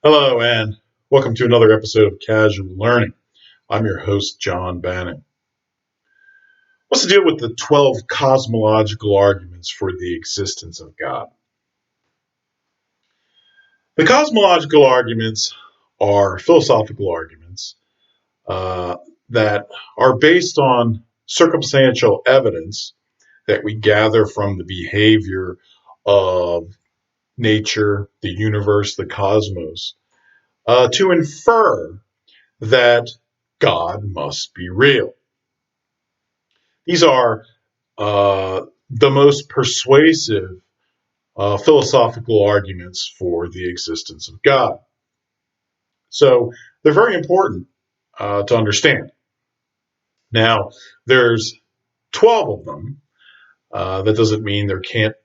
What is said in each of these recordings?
Hello, and welcome to another episode of Casual Learning. I'm your host, John Bannan. What's the deal with the 12 cosmological arguments for the existence of God? The cosmological arguments are philosophical arguments that are based on circumstantial evidence that we gather from the behavior of nature, the universe, the cosmos, to infer that God must be real. These are the most persuasive philosophical arguments for the existence of God. So they're very important to understand. Now, there's 12 of them. That doesn't mean there can't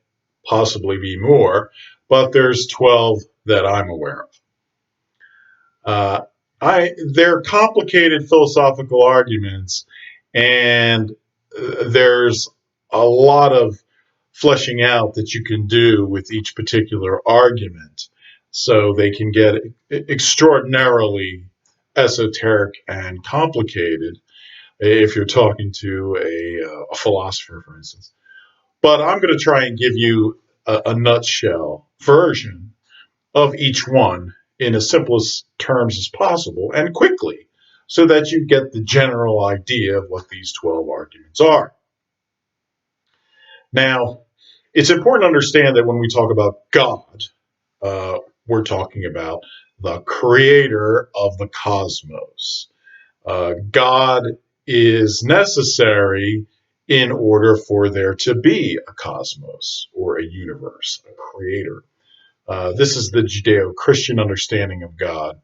possibly be more, but there's 12 that I'm aware of. They're complicated philosophical arguments, and there's a lot of fleshing out that you can do with each particular argument. So they can get extraordinarily esoteric and complicated if you're talking to a philosopher, for instance. But I'm going to try and give you a nutshell version of each one in as simplest terms as possible and quickly, so that you get the general idea of what these 12 arguments are. Now, it's important to understand that when we talk about God, we're talking about the creator of the cosmos. God is necessary in order for there to be a cosmos or a universe, a creator. This is the Judeo-Christian understanding of God,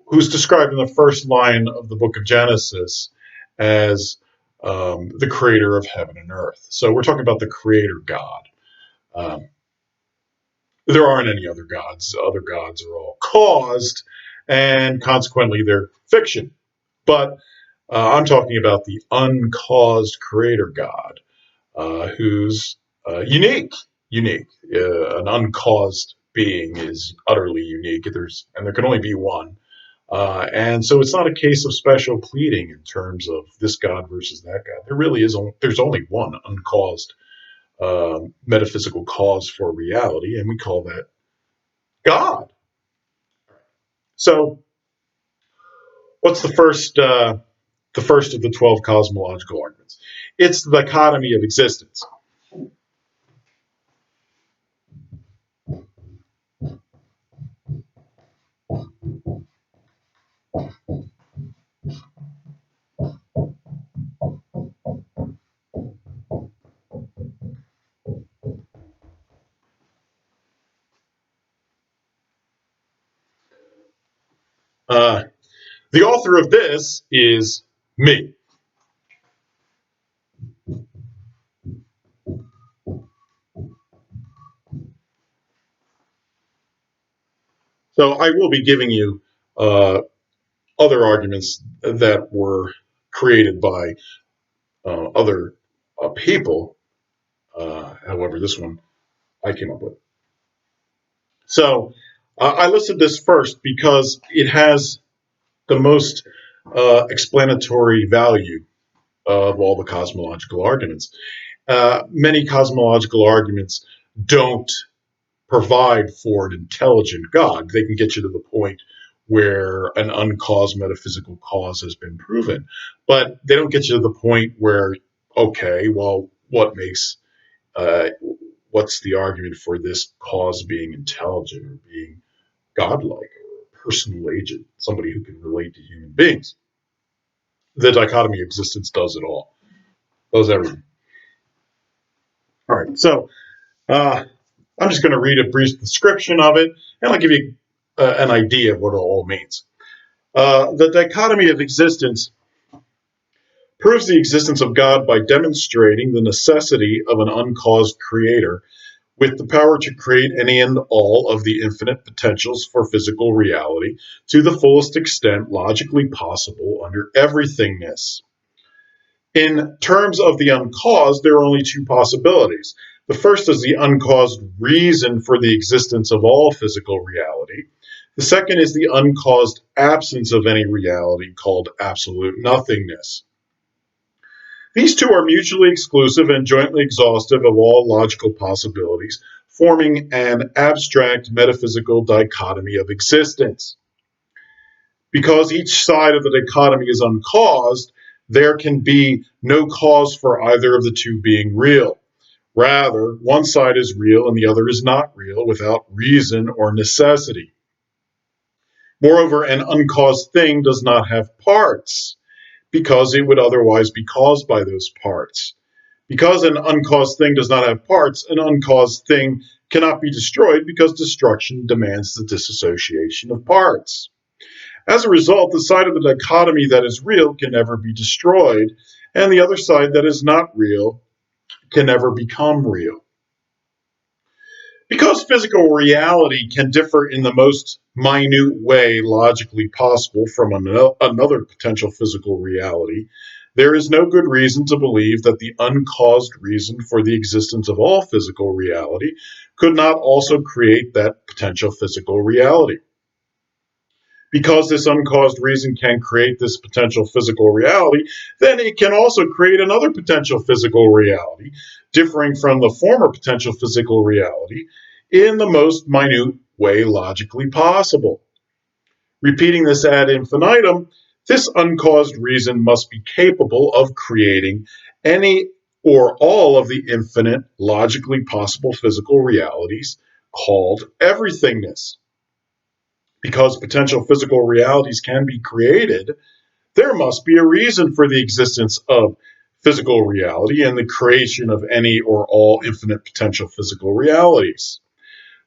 who's described in the first line of the book of Genesis as the creator of heaven and earth. So we're talking about the creator God. There aren't any other gods. Other gods are all caused, and consequently they're fiction. But I'm talking about the uncaused creator God, who's unique. An uncaused being is utterly unique. There can only be one. And so it's not a case of special pleading in terms of this God versus that God. There's only one uncaused metaphysical cause for reality, and we call that God. So what's the first of the 12 cosmological arguments? It's the dichotomy of existence. The author of this is me. So I will be giving you other arguments that were created by other people. However, this one I came up with. So I listed this first because it has the most explanatory value of all the cosmological arguments. Many cosmological arguments don't provide for an intelligent God. They can get you to the point where an uncaused metaphysical cause has been proven, but they don't get you to the point where, okay, well, what's the argument for this cause being intelligent or being godlike or a personal agent, somebody who can relate to human beings? The dichotomy of existence does it all. Does everything. All right, so I'm just going to read a brief description of it, and I'll give you an idea of what it all means. The dichotomy of existence proves the existence of God by demonstrating the necessity of an uncaused creator with the power to create any and all of the infinite potentials for physical reality to the fullest extent logically possible under everythingness. In terms of the uncaused, there are only two possibilities. The first is the uncaused reason for the existence of all physical reality. The second is the uncaused absence of any reality, called absolute nothingness. These two are mutually exclusive and jointly exhaustive of all logical possibilities, forming an abstract metaphysical dichotomy of existence. Because each side of the dichotomy is uncaused, there can be no cause for either of the two being real. Rather, one side is real and the other is not real without reason or necessity. Moreover, an uncaused thing does not have parts, because it would otherwise be caused by those parts. Because an uncaused thing does not have parts, an uncaused thing cannot be destroyed because destruction demands the dissociation of parts. As a result, the side of the dichotomy that is real can never be destroyed, and the other side that is not real can never become real. Because physical reality can differ in the most minute way logically possible from another potential physical reality, there is no good reason to believe that the uncaused reason for the existence of all physical reality could not also create that potential physical reality. Because this uncaused reason can create this potential physical reality, then it can also create another potential physical reality, differing from the former potential physical reality, in the most minute way logically possible. Repeating this ad infinitum, this uncaused reason must be capable of creating any or all of the infinite logically possible physical realities called everythingness. Because potential physical realities can be created, there must be a reason for the existence of physical reality and the creation of any or all infinite potential physical realities.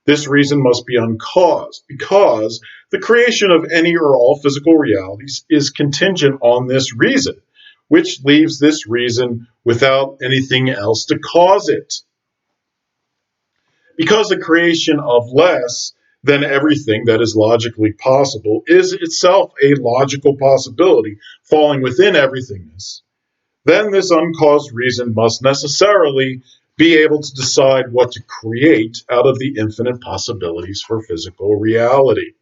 This reason must be uncaused, because the creation of any or all physical realities is contingent on this reason, which leaves this reason without anything else to cause it. Because the creation of less than everything that is logically possible is itself a logical possibility falling within everythingness, then this uncaused reason must necessarily be able to decide what to create out of the infinite possibilities for physical reality.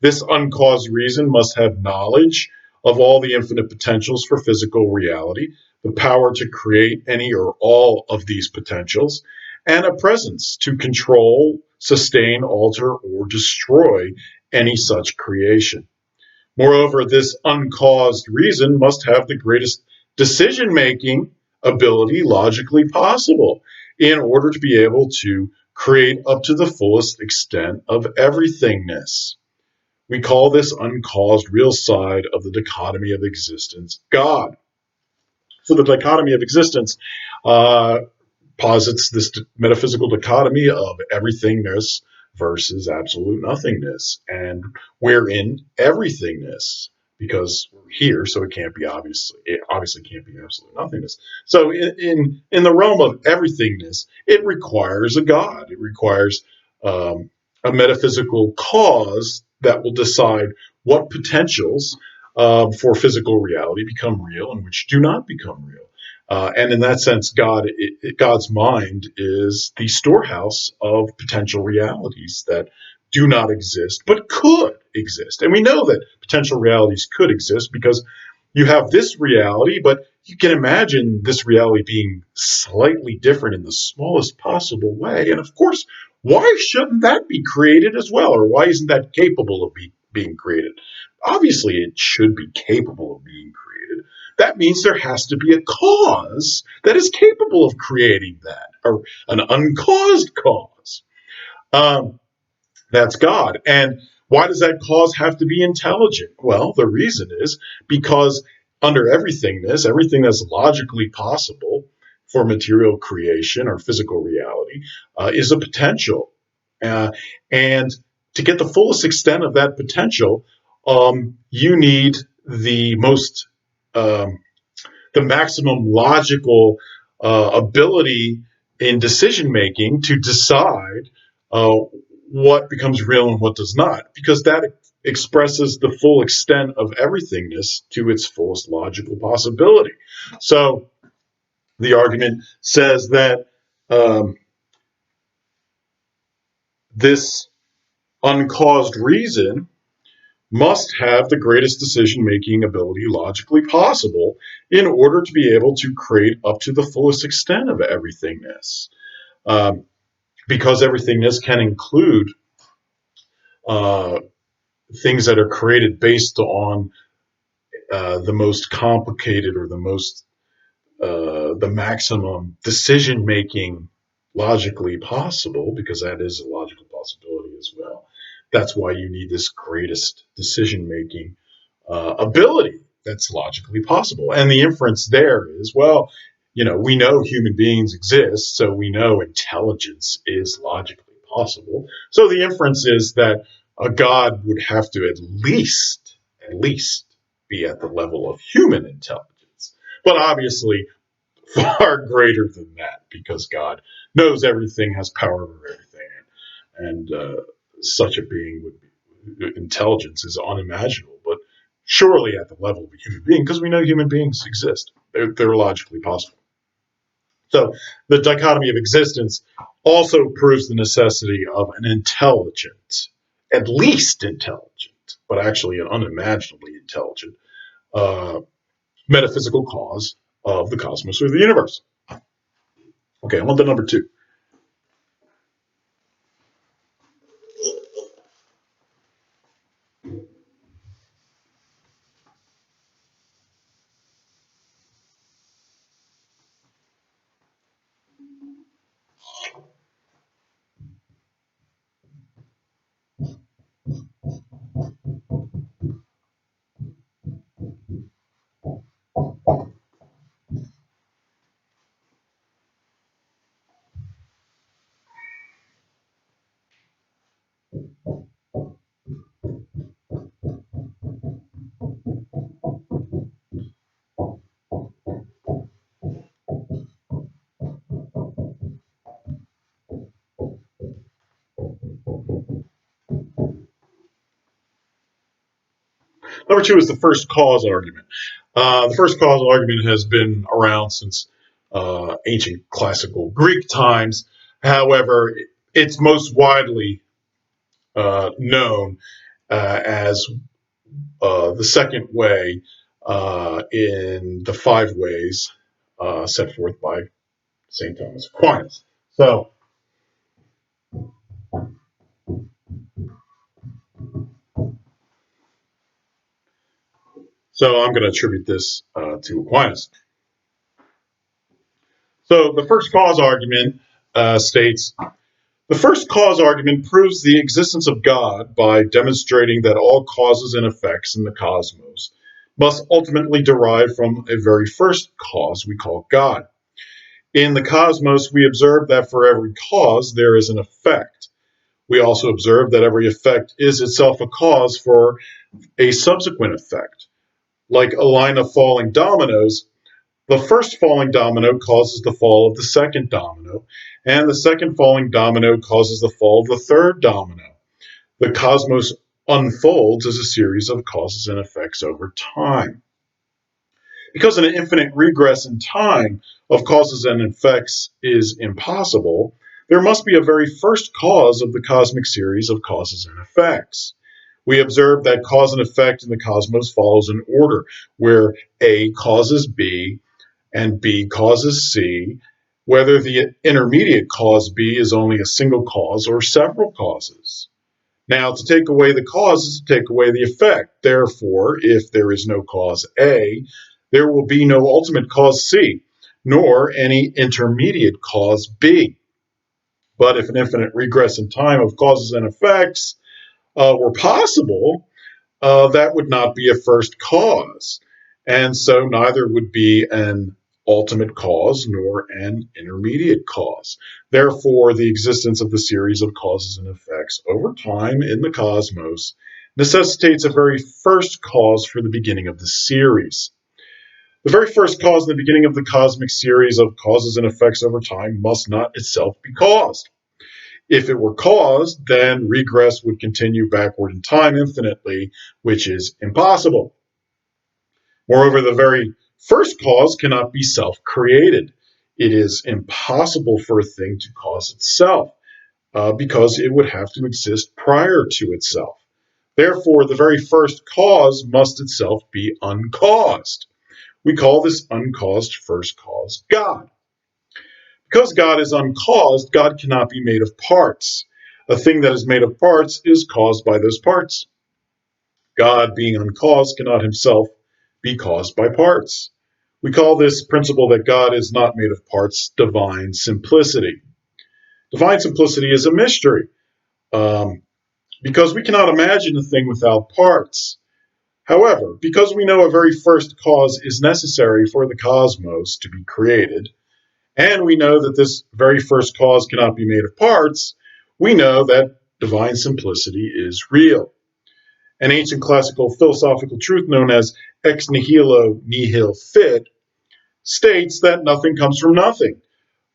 This uncaused reason must have knowledge of all the infinite potentials for physical reality, the power to create any or all of these potentials, and a presence to control, sustain, alter, or destroy any such creation. Moreover, this uncaused reason must have the greatest decision-making ability logically possible in order to be able to create up to the fullest extent of everythingness. We call this uncaused real side of the dichotomy of existence God. So the dichotomy of existence posits this metaphysical dichotomy of everythingness versus absolute nothingness, and we're in everythingness because we're here, so it obviously can't be absolute nothingness. So in the realm of everythingness, it requires a God. It requires a metaphysical cause that will decide what potentials for physical reality become real and which do not become real. And in that sense, God's mind is the storehouse of potential realities that do not exist, but could exist. And we know that potential realities could exist because you have this reality, but you can imagine this reality being slightly different in the smallest possible way. And of course, why shouldn't that be created as well? Or why isn't that capable of being created? Obviously, it should be capable of being created. That means there has to be a cause that is capable of creating that, or an uncaused cause. That's God. And why does that cause have to be intelligent? Well, the reason is because under everythingness, everything that's logically possible for material creation or physical reality is a potential. And to get the fullest extent of that potential, you need the most the maximum logical ability in decision making to decide what becomes real and what does not, because that expresses the full extent of everythingness to its fullest logical possibility. So the argument says that um, this uncaused reason must have the greatest decision-making ability logically possible in order to be able to create up to the fullest extent of everythingness. Um, because everythingness can include uh, things that are created based on the most complicated or the maximum decision making logically possible, because that is a logical possibility as well. That's why you need this greatest decision making ability that's logically possible. And the inference there is, well, we know human beings exist, so we know intelligence is logically possible. So the inference is that a God would have to at least be at the level of human intelligence. But obviously, far greater than that, because God knows everything, has power over everything, and such a being would be, intelligence is unimaginable. But surely at the level of a human being, because we know human beings exist, they're logically possible. So the dichotomy of existence also proves the necessity of an intelligent, at least intelligent, but actually an unimaginably intelligent uh, metaphysical cause of the cosmos or the universe. Okay, on to number two. Number two is the first cause argument. The first causal argument has been around since ancient classical Greek times. However, it's most widely known as the second way in the five ways set forth by St. Thomas Aquinas. So I'm going to attribute this to Aquinas. So the first cause argument states, the first cause argument proves the existence of God by demonstrating that all causes and effects in the cosmos must ultimately derive from a very first cause we call God. In the cosmos, we observe that for every cause there is an effect. We also observe that every effect is itself a cause for a subsequent effect. Like a line of falling dominoes, the first falling domino causes the fall of the second domino, and the second falling domino causes the fall of the third domino. The cosmos unfolds as a series of causes and effects over time. Because an infinite regress in time of causes and effects is impossible, there must be a very first cause of the cosmic series of causes and effects. We observe that cause and effect in the cosmos follows an order where A causes B and B causes C, whether the intermediate cause B is only a single cause or several causes. Now, to take away the cause is to take away the effect. Therefore, if there is no cause A, there will be no ultimate cause C, nor any intermediate cause B. But if an infinite regress in time of causes and effects were possible, that would not be a first cause. And so neither would be an ultimate cause nor an intermediate cause. Therefore, the existence of the series of causes and effects over time in the cosmos necessitates a very first cause for the beginning of the series. The very first cause in the beginning of the cosmic series of causes and effects over time must not itself be caused. If it were caused, then regress would continue backward in time infinitely, which is impossible. Moreover, the very first cause cannot be self-created. It is impossible for a thing to cause itself, because it would have to exist prior to itself. Therefore, the very first cause must itself be uncaused. We call this uncaused first cause God. Because God is uncaused, God cannot be made of parts. A thing that is made of parts is caused by those parts. God, being uncaused, cannot himself be caused by parts. We call this principle that God is not made of parts divine simplicity. Divine simplicity is a mystery, because we cannot imagine a thing without parts. However, because we know a very first cause is necessary for the cosmos to be created, and we know that this very first cause cannot be made of parts, we know that divine simplicity is real. An ancient classical philosophical truth known as ex nihilo nihil fit states that nothing comes from nothing,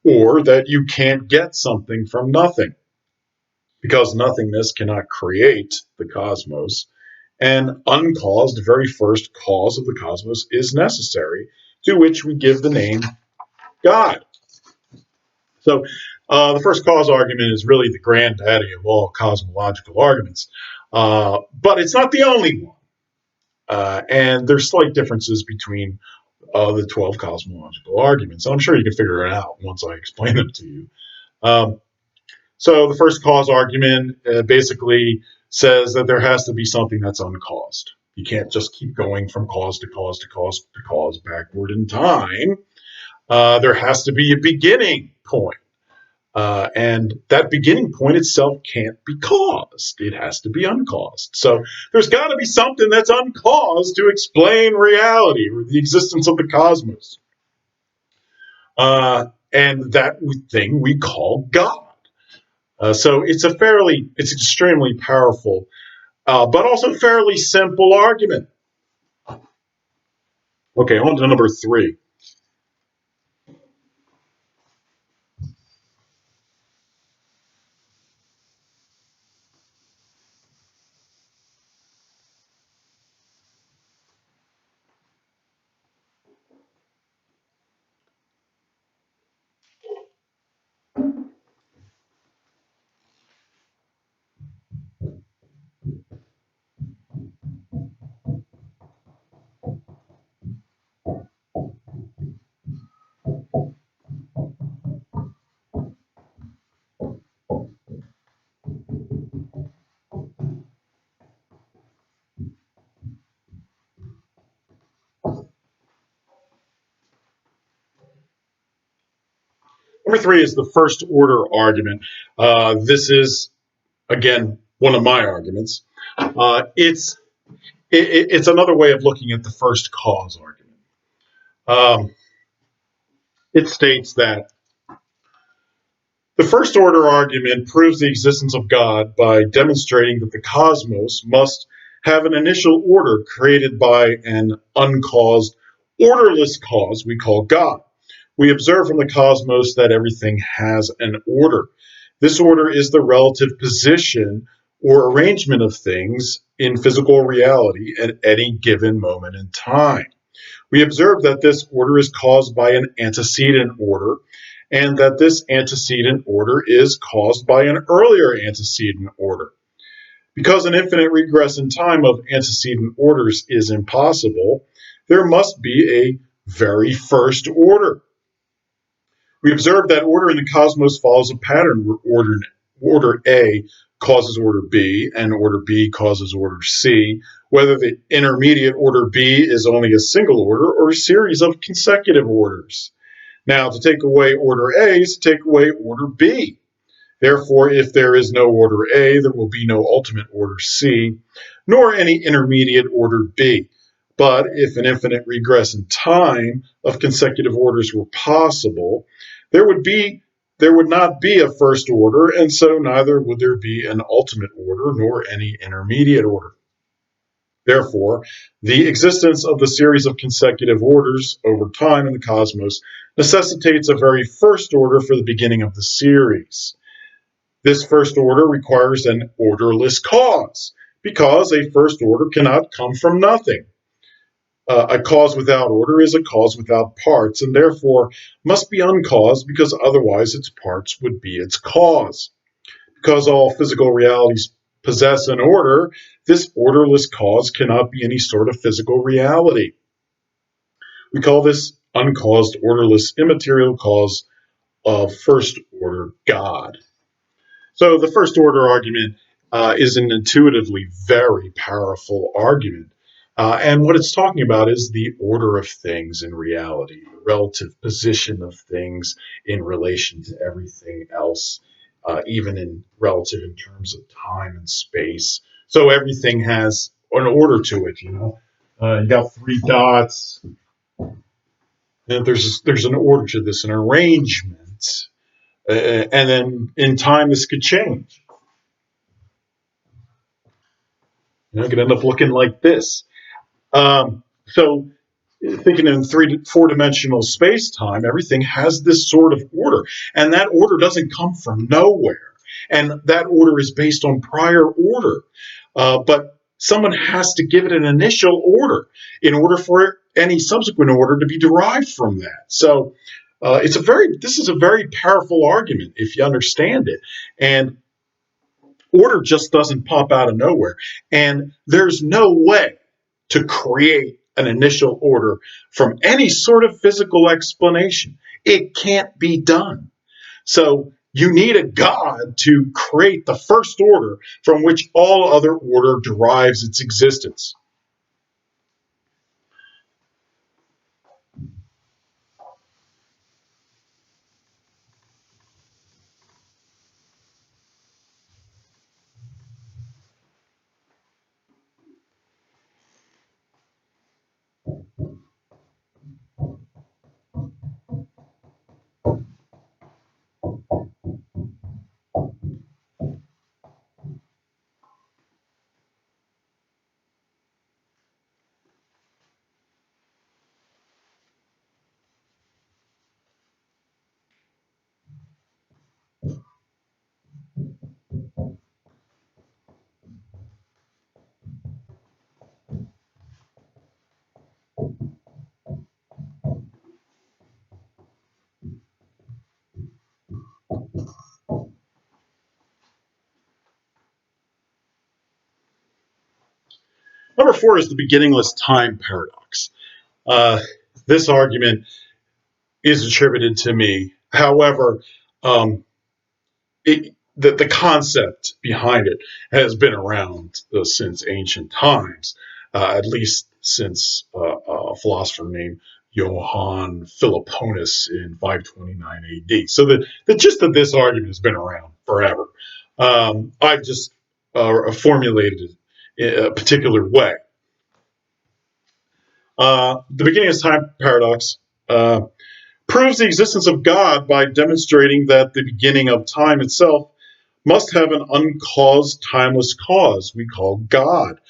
or that you can't get something from nothing, because nothingness cannot create the cosmos. An uncaused, very first cause of the cosmos is necessary, to which we give the name God. So the first cause argument is really the granddaddy of all cosmological arguments, but it's not the only one. And there's slight differences between the 12 cosmological arguments. I'm sure you can figure it out once I explain them to you. So the first cause argument basically says that there has to be something that's uncaused. You can't just keep going from cause to cause to cause to cause backward in time. There has to be a beginning point. And that beginning point itself can't be caused. It has to be uncaused. So there's got to be something that's uncaused to explain reality or the existence of the cosmos. And that thing we call God. So it's extremely powerful, but also fairly simple argument. Okay, on to number 3. Number 3 is the first order argument. This is, again, one of my arguments. It's another way of looking at the first cause argument. It states that the first order argument proves the existence of God by demonstrating that the cosmos must have an initial order created by an uncaused, orderless cause we call God. We observe from the cosmos that everything has an order. This order is the relative position or arrangement of things in physical reality at any given moment in time. We observe that this order is caused by an antecedent order, and that this antecedent order is caused by an earlier antecedent order. Because an infinite regress in time of antecedent orders is impossible, there must be a very first order. We observe that order in the cosmos follows a pattern where order A causes order B, and order B causes order C, whether the intermediate order B is only a single order or a series of consecutive orders. Now, to take away order A is to take away order B. Therefore, if there is no order A, there will be no ultimate order C, nor any intermediate order B. But if an infinite regress in time of consecutive orders were possible, there would not be a first order, and so neither would there be an ultimate order nor any intermediate order. Therefore, the existence of the series of consecutive orders over time in the cosmos necessitates a very first order for the beginning of the series. This first order requires an orderless cause, because a first order cannot come from nothing. A cause without order is a cause without parts, and therefore must be uncaused, because otherwise its parts would be its cause. Because all physical realities possess an order, this orderless cause cannot be any sort of physical reality. We call this uncaused, orderless, immaterial cause of first order God. So the first order argument is an intuitively very powerful argument. And what it's talking about is the order of things in reality, the relative position of things in relation to everything else, even in relative in terms of time and space. So everything has an order to it, you know. You got three dots, and there's an order to this, an arrangement, and then in time this could change. It could end up looking like this. So thinking in four-dimensional space-time, everything has this sort of order, and that order doesn't come from nowhere, and that order is based on prior order. But someone has to give it an initial order in order for any subsequent order to be derived from that. So this is a very powerful argument if you understand it, and order just doesn't pop out of nowhere, and there's no way to create an initial order from any sort of physical explanation. It can't be done. So you need a God to create the first order from which all other order derives its existence. Number four is the beginningless time paradox. Uh, this argument is attributed to me. However, the concept behind it has been around since ancient times, at least since a philosopher named Johann Philoponus in 529 AD. So the gist of this argument has been around forever. I've just formulated it in a particular way. The beginning of time paradox proves the existence of God by demonstrating that the beginning of time itself must have an uncaused, timeless cause we call God.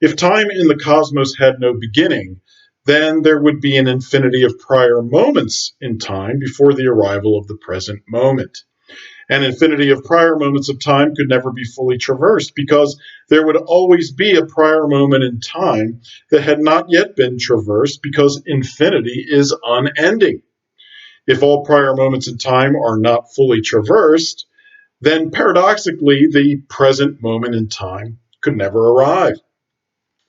If time in the cosmos had no beginning, then there would be an infinity of prior moments in time before the arrival of the present moment. An infinity of prior moments of time could never be fully traversed, because there would always be a prior moment in time that had not yet been traversed, because infinity is unending. If all prior moments in time are not fully traversed, then paradoxically, the present moment in time could never arrive.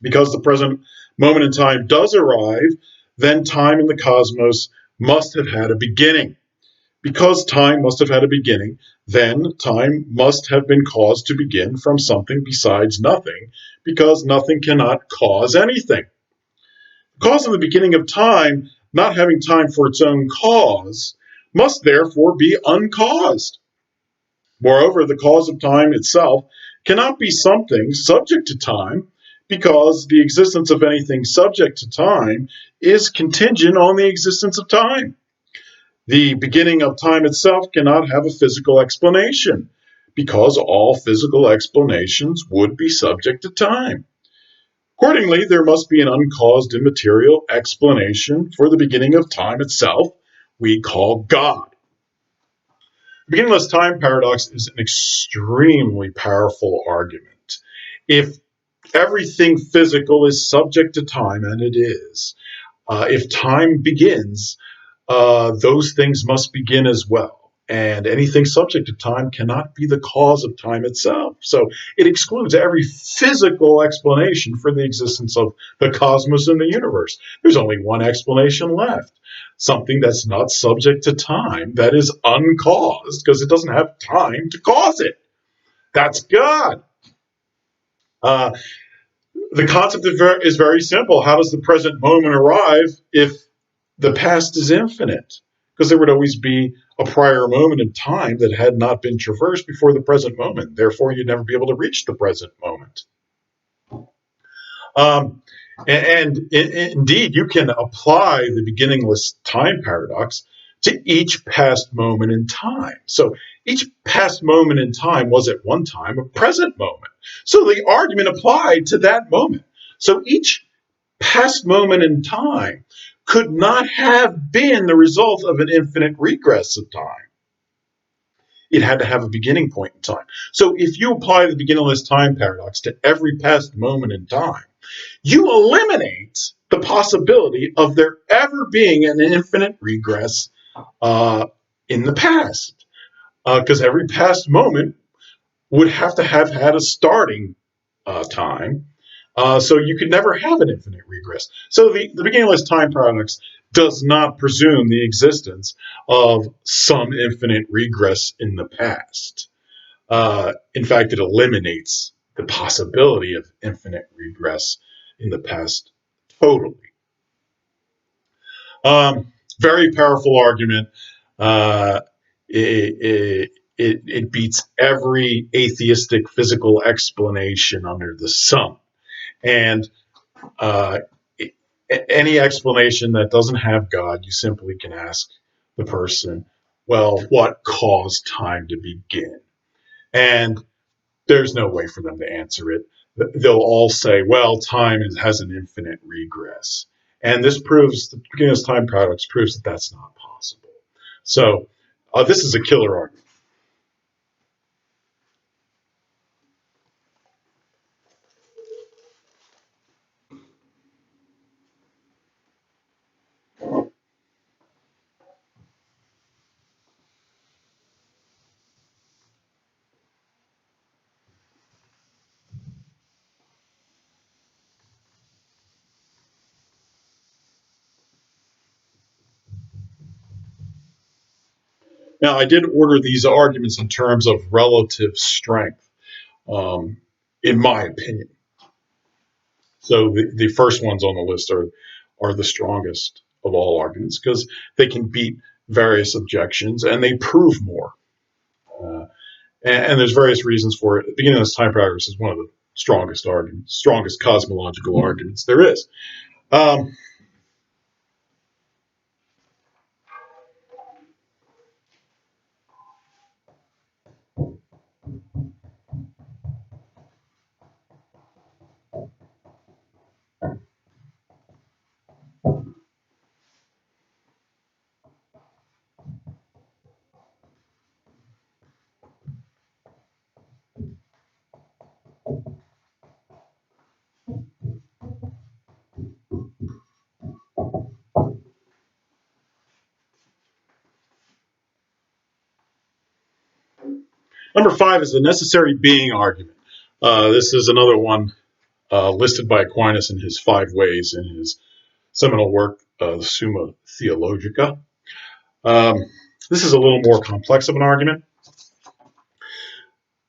Because the present moment in time does arrive, then time in the cosmos must have had a beginning. Because time must have had a beginning, then time must have been caused to begin from something besides nothing, because nothing cannot cause anything. The cause of the beginning of time, not having time for its own cause, must therefore be uncaused. Moreover, the cause of time itself cannot be something subject to time, because the existence of anything subject to time is contingent on the existence of time. The beginning of time itself cannot have a physical explanation, because all physical explanations would be subject to time. Accordingly, there must be an uncaused immaterial explanation for the beginning of time itself we call God. The beginningless time paradox is an extremely powerful argument. If everything physical is subject to time, and it is. If time begins, those things must begin as well. And anything subject to time cannot be the cause of time itself. So it excludes every physical explanation for the existence of the cosmos and the universe. There's only one explanation left: something that's not subject to time, that is uncaused, because it doesn't have time to cause it. That's God. Uh, the concept is very simple. How does the present moment arrive if the past is infinite? Because there would always be a prior moment in time that had not been traversed before the present moment. Therefore, you'd never be able to reach the present moment. Indeed, you can apply the beginningless time paradox to each past moment in time. So each past moment in time was at one time a present moment. So the argument applied to that moment. So each past moment in time could not have been the result of an infinite regress of time. It had to have a beginning point in time. So if you apply the beginningless time paradox to every past moment in time, you eliminate the possibility of there ever being an infinite regress in the past, because every past moment would have to have had a starting time. So you could never have an infinite regress. So the beginningless time paradox does not presume the existence of some infinite regress in the past. In fact, it eliminates the possibility of infinite regress in the past totally. Very powerful argument. It beats every atheistic physical explanation under the sun. And any explanation that doesn't have God, you simply can ask the person, well, what caused time to begin? And there's no way for them to answer it. They'll all say, well, time has an infinite regress. And this proves, the beginningless time paradox proves that that's not possible. So this is a killer argument. Now, I did order these arguments in terms of relative strength, in my opinion. So the first ones on the list are the strongest of all arguments because they can beat various objections and they prove more. And there's various reasons for it. The beginningless time paradox is one of the strongest arguments, strongest cosmological arguments there is. Number 5 is the necessary being argument. This is another one listed by Aquinas in his 5 ways in his seminal work, Summa Theologica. This is a little more complex of an argument.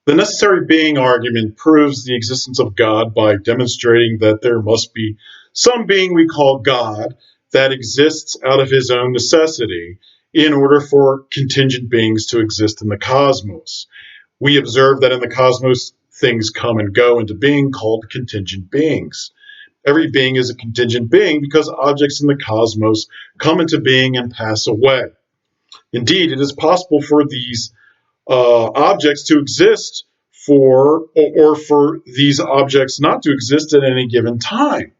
The necessary being argument proves the existence of God by demonstrating that there must be some being we call God that exists out of his own necessity in order for contingent beings to exist in the cosmos. We observe that in the cosmos, things come and go into being called contingent beings. Every being is a contingent being because objects in the cosmos come into being and pass away. Indeed, it is possible for these objects to exist or for these objects not to exist at any given time.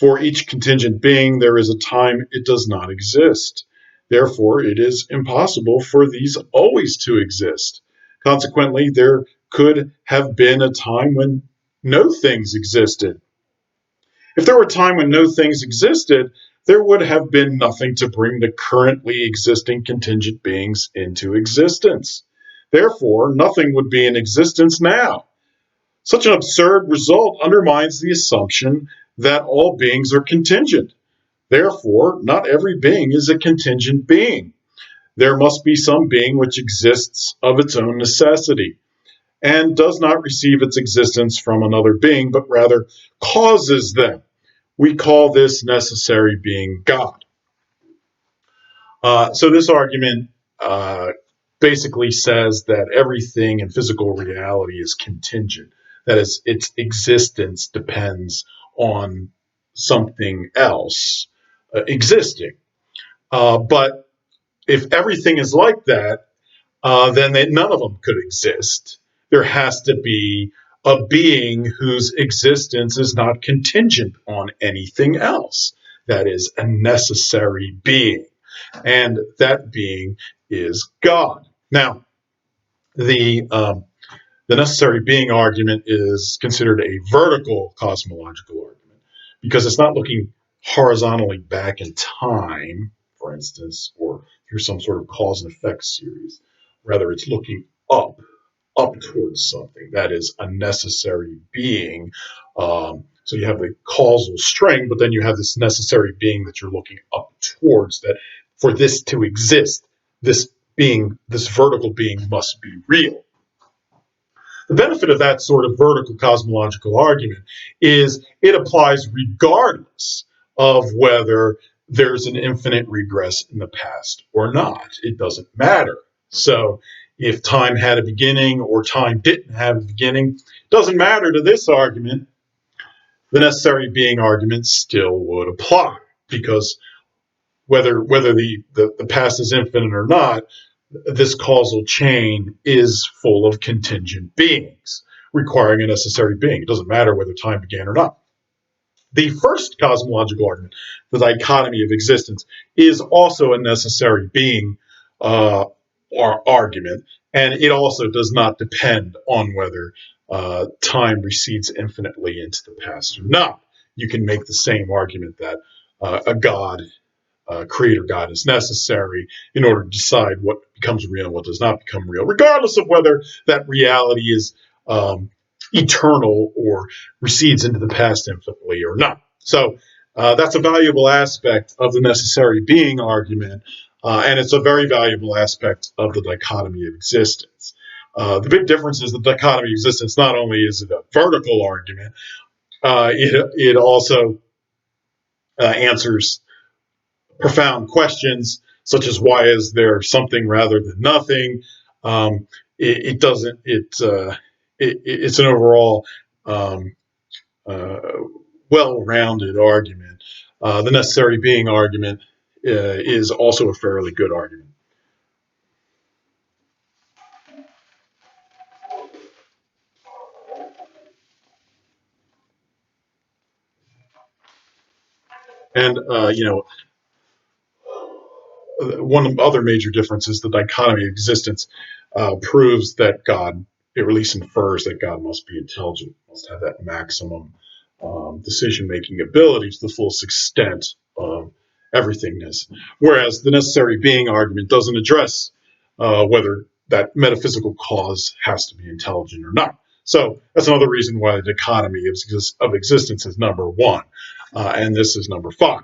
For each contingent being, there is a time it does not exist. Therefore, it is impossible for these always to exist. Consequently, there could have been a time when no things existed. If there were a time when no things existed, there would have been nothing to bring the currently existing contingent beings into existence. Therefore, nothing would be in existence now. Such an absurd result undermines the assumption that all beings are contingent. Therefore, not every being is a contingent being. There must be some being which exists of its own necessity and does not receive its existence from another being, but rather causes them. We call this necessary being God. So this argument basically says that everything in physical reality is contingent. That is, its existence depends on something else existing. But if everything is like that, then none of them could exist. There has to be a being whose existence is not contingent on anything else. That is a necessary being. And that being is God. Now, the necessary being argument is considered a vertical cosmological argument because it's not looking horizontally back in time, for instance, or through some sort of cause and effect series. Rather, it's looking up towards something that is a necessary being. So you have the causal string, but then you have this necessary being that you're looking up towards. That for this to exist, this being, this vertical being, must be real. The benefit of that sort of vertical cosmological argument is it applies regardless of whether there's an infinite regress in the past or not. It doesn't matter. So if time had a beginning or time didn't have a beginning, it doesn't matter to this argument. The necessary being argument still would apply because whether the past is infinite or not, this causal chain is full of contingent beings requiring a necessary being. It doesn't matter whether time began or not. The first cosmological argument, the dichotomy of existence, is also a necessary being argument, and it also does not depend on whether time recedes infinitely into the past or not. You can make the same argument that a God, creator God, is necessary in order to decide what becomes real and what does not become real, regardless of whether that reality is eternal or recedes into the past infinitely or not. So that's a valuable aspect of the necessary being argument, and it's a very valuable aspect of the dichotomy of existence. The big difference is the dichotomy of existence not only is it a vertical argument, it also answers profound questions such as why is there something rather than nothing. It doesn't. It's an overall uh, well-rounded argument. The necessary being argument is also a fairly good argument. And one of the other major differences, the dichotomy of existence, proves that God, it at least infers that God must be intelligent, must have that maximum decision-making ability to the fullest extent of everythingness. Whereas the necessary being argument doesn't address whether that metaphysical cause has to be intelligent or not. So that's another reason why the dichotomy of existence is number one, and this is number five.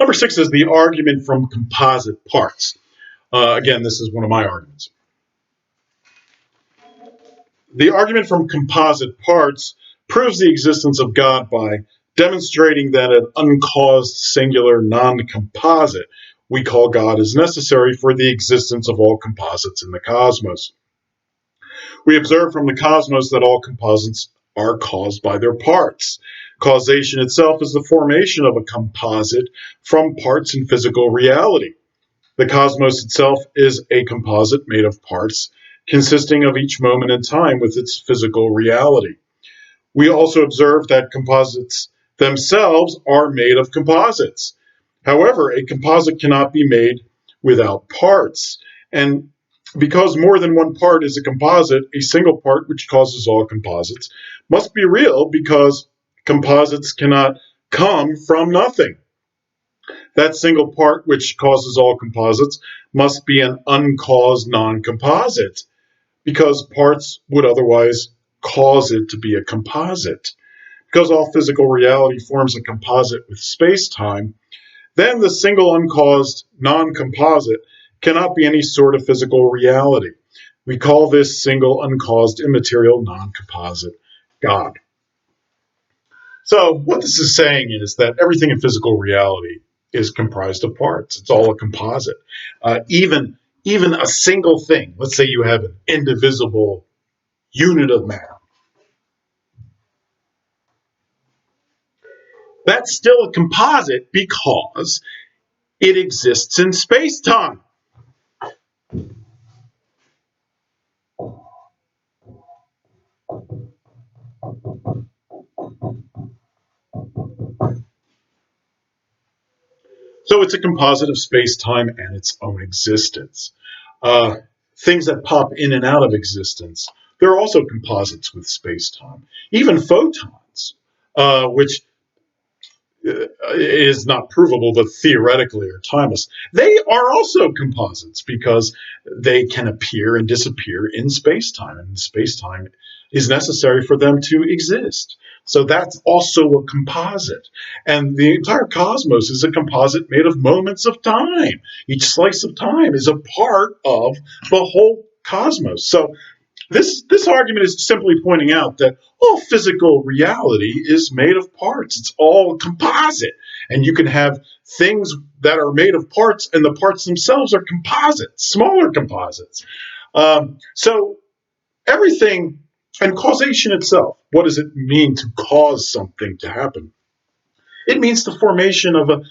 Number 6 is the argument from composite parts. Again, this is one of my arguments. The argument from composite parts proves the existence of God by demonstrating that an uncaused singular non-composite we call God is necessary for the existence of all composites in the cosmos. We observe from the cosmos that all composites are caused by their parts. Causation itself is the formation of a composite from parts in physical reality. The cosmos itself is a composite made of parts, consisting of each moment in time with its physical reality. We also observe that composites themselves are made of composites. However, a composite cannot be made without parts. And because more than one part is a composite, a single part, which causes all composites, must be real because composites cannot come from nothing. That single part, which causes all composites, must be an uncaused non-composite because parts would otherwise cause it to be a composite. Because all physical reality forms a composite with space-time, then the single uncaused non-composite cannot be any sort of physical reality. We call this single uncaused immaterial non-composite God. So what this is saying is that everything in physical reality is comprised of parts. It's all a composite. Even a single thing, let's say you have an indivisible unit of matter, that's still a composite because it exists in space-time. So it's a composite of space-time and its own existence. Things that pop in and out of existence, they're also composites with space-time. Even photons, which is not provable, but theoretically are timeless. They are also composites because they can appear and disappear in space-time, and space-time is necessary for them to exist. So that's also a composite. And the entire cosmos is a composite made of moments of time. Each slice of time is a part of the whole cosmos. So this argument is simply pointing out that all physical reality is made of parts. It's all composite. And you can have things that are made of parts, and the parts themselves are composites, smaller composites. So everything, and causation itself, what does it mean to cause something to happen? It means the formation of a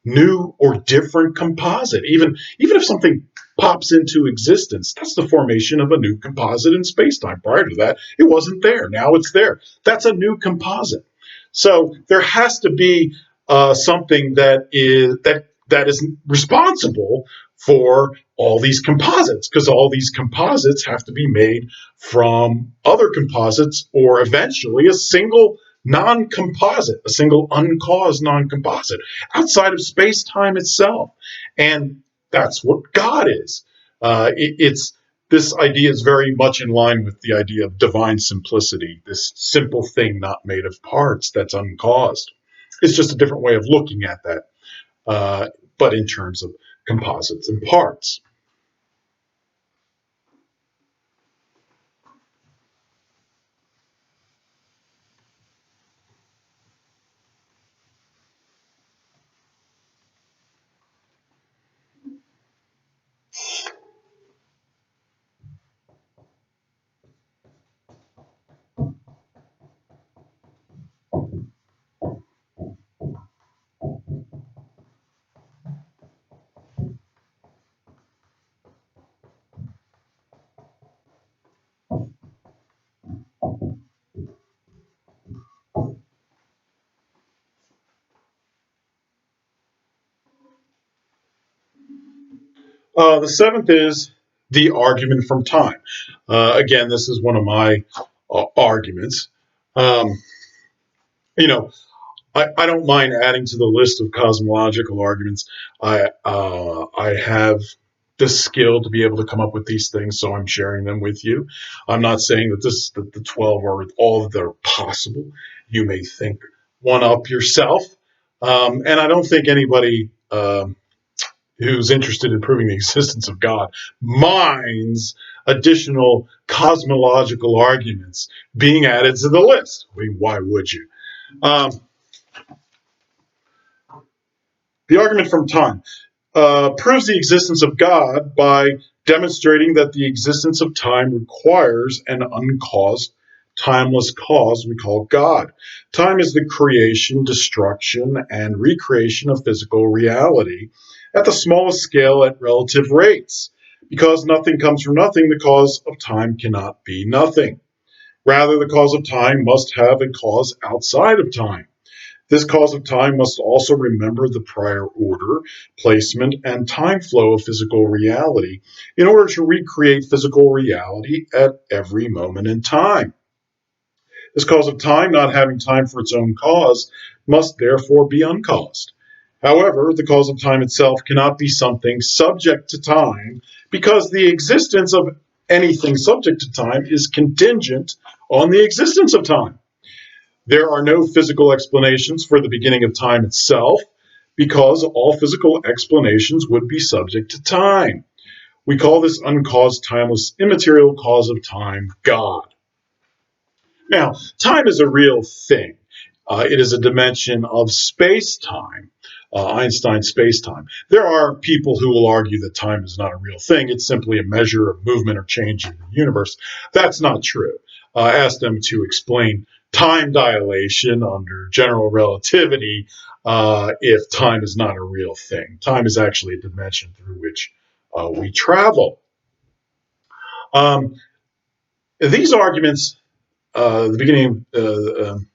new or different composite. Even if something pops into existence, that's the formation of a new composite in space-time. Prior to that, it wasn't there. Now it's there. That's a new composite. So there has to be something that is responsible for all these composites, because all these composites have to be made from other composites, or eventually a single non-composite, a single uncaused non-composite outside of space-time itself. And that's what God is. It's this idea is very much in line with the idea of divine simplicity, this simple thing not made of parts that's uncaused. It's just a different way of looking at that, but in terms of composites and parts. The seventh is the argument from time. Again, this is one of my arguments. Um, you know, I don't mind adding to the list of cosmological arguments. I have the skill to be able to come up with these things, so I'm sharing them with you. I'm not saying that the 12 are all that are possible. You may think one up yourself, And I don't think anybody who's interested in proving the existence of God minds additional cosmological arguments being added to the list. I mean, why would you? Um, the argument from time proves the existence of God by demonstrating that the existence of time requires an uncaused, timeless cause we call God. Time is the creation, destruction, and recreation of physical reality at the smallest scale at relative rates. Because nothing comes from nothing, the cause of time cannot be nothing. Rather, the cause of time must have a cause outside of time. This cause of time must also remember the prior order, placement, and time flow of physical reality in order to recreate physical reality at every moment in time. This cause of time, not having time for its own cause, must therefore be uncaused. However, the cause of time itself cannot be something subject to time because the existence of anything subject to time is contingent on the existence of time. There are no physical explanations for the beginning of time itself, because all physical explanations would be subject to time. We call this uncaused, timeless, immaterial cause of time God. Now, time is a real thing. It is a dimension of space time, Einstein space time. There are people who will argue that time is not a real thing. It's simply a measure of movement or change in the universe. That's not true. Ask them to explain time dilation under general relativity if time is not a real thing. Time is actually a dimension through which we travel. Um, these arguments, the beginning, the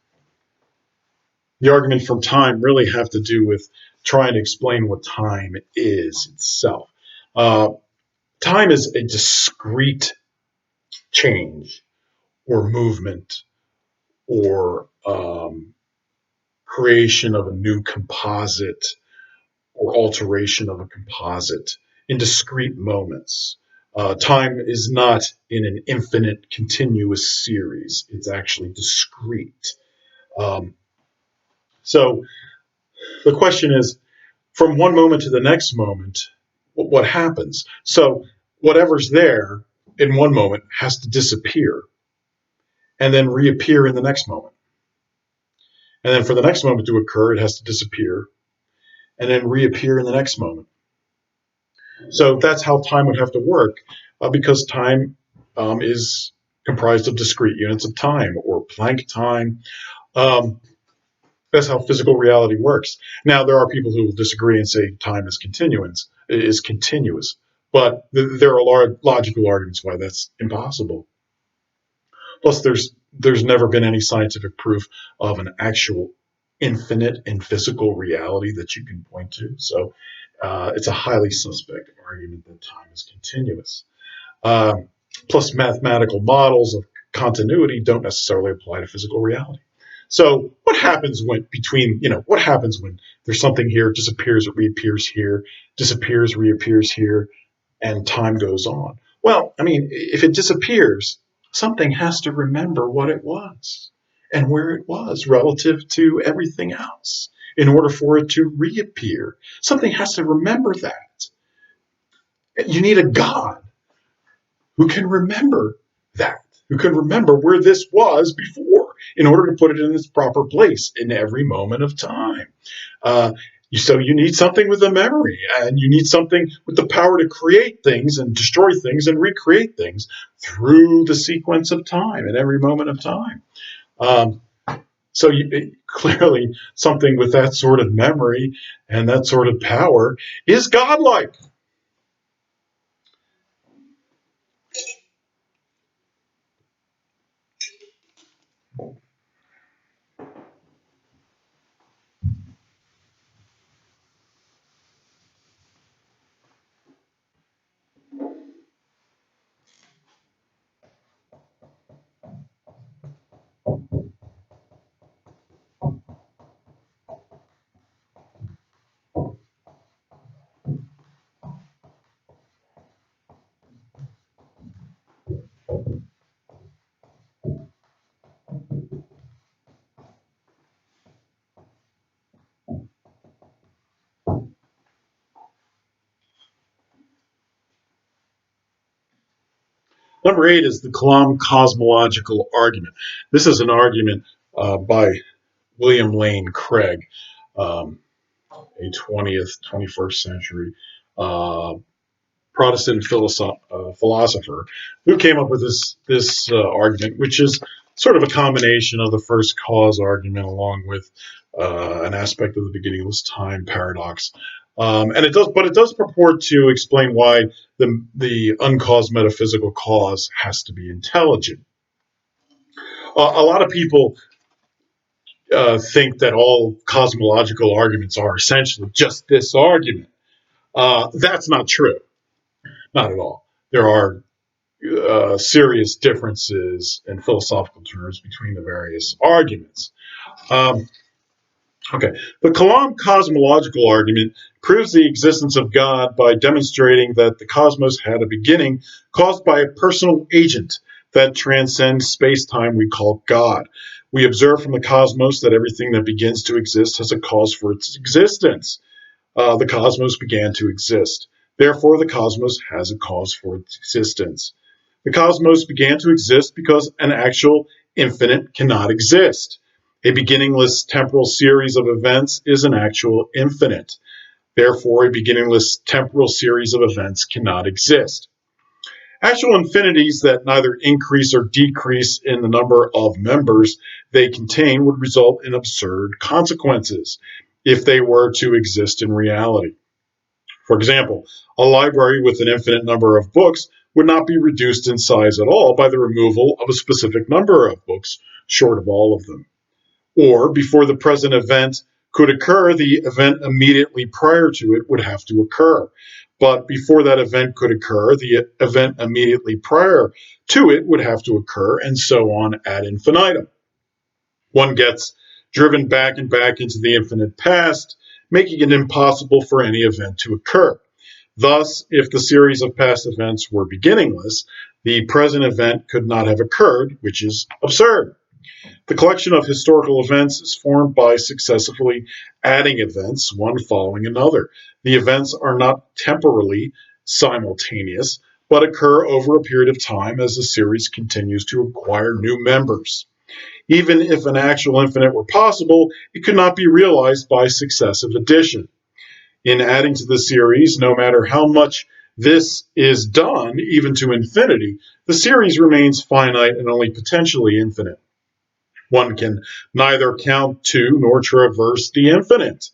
argument from time really have to do with trying to explain what time is itself. Uh, Time is a discrete change or movement or creation of a new composite or alteration of a composite in discrete moments. Time is not in an infinite continuous series. It's actually discrete. Um, so the question is, from one moment to the next moment, what happens? So whatever's there in one moment has to disappear and then reappear in the next moment. And then for the next moment to occur, it has to disappear and then reappear in the next moment. So that's how time would have to work, because time is comprised of discrete units of time or Planck time. Um, that's how physical reality works. Now, there are people who will disagree and say time is continuous, but there are logical arguments why that's impossible. Plus, there's never been any scientific proof of an actual infinite and physical reality that you can point to. So it's a highly suspect argument that time is continuous. Plus, mathematical models of continuity don't necessarily apply to physical reality. So, what happens what happens when there's something here, disappears, it reappears here, disappears, reappears here, and time goes on? Well, I mean, if it disappears, something has to remember what it was and where it was relative to everything else in order for it to reappear. Something has to remember that. You need a God who can remember that, who can remember where this was before in order to put it in its proper place in every moment of time. Uh, so you need something with a memory, and you need something with the power to create things and destroy things and recreate things through the sequence of time in every moment of time. Um, clearly, something with that sort of memory and that sort of power is godlike. Number 8 is the Kalam cosmological argument. This is an argument by William Lane Craig, a 20th, 21st century Protestant philosopher, who came up with this argument, which is sort of a combination of the first cause argument along with an aspect of the beginningless time paradox. And it does purport to explain why the uncaused metaphysical cause has to be intelligent. A lot of people think that all cosmological arguments are essentially just this argument. That's not true. Not at all. There are serious differences in philosophical terms between the various arguments. Um, okay, the Kalam cosmological argument proves the existence of God by demonstrating that the cosmos had a beginning caused by a personal agent that transcends space-time we call God. We observe from the cosmos that everything that begins to exist has a cause for its existence. The cosmos began to exist. Therefore, the cosmos has a cause for its existence. The cosmos began to exist because an actual infinite cannot exist. A beginningless temporal series of events is an actual infinite. Therefore, a beginningless temporal series of events cannot exist. Actual infinities that neither increase or decrease in the number of members they contain would result in absurd consequences if they were to exist in reality. For example, a library with an infinite number of books would not be reduced in size at all by the removal of a specific number of books, short of all of them. Or, before the present event could occur, the event immediately prior to it would have to occur. But before that event could occur, the event immediately prior to it would have to occur, and so on ad infinitum. One gets driven back and back into the infinite past, making it impossible for any event to occur. Thus, if the series of past events were beginningless, the present event could not have occurred, which is absurd. The collection of historical events is formed by successively adding events, one following another. The events are not temporally simultaneous, but occur over a period of time as the series continues to acquire new members. Even if an actual infinite were possible, it could not be realized by successive addition. In adding to the series, no matter how much this is done, even to infinity, the series remains finite and only potentially infinite. One can neither count to nor traverse the infinite.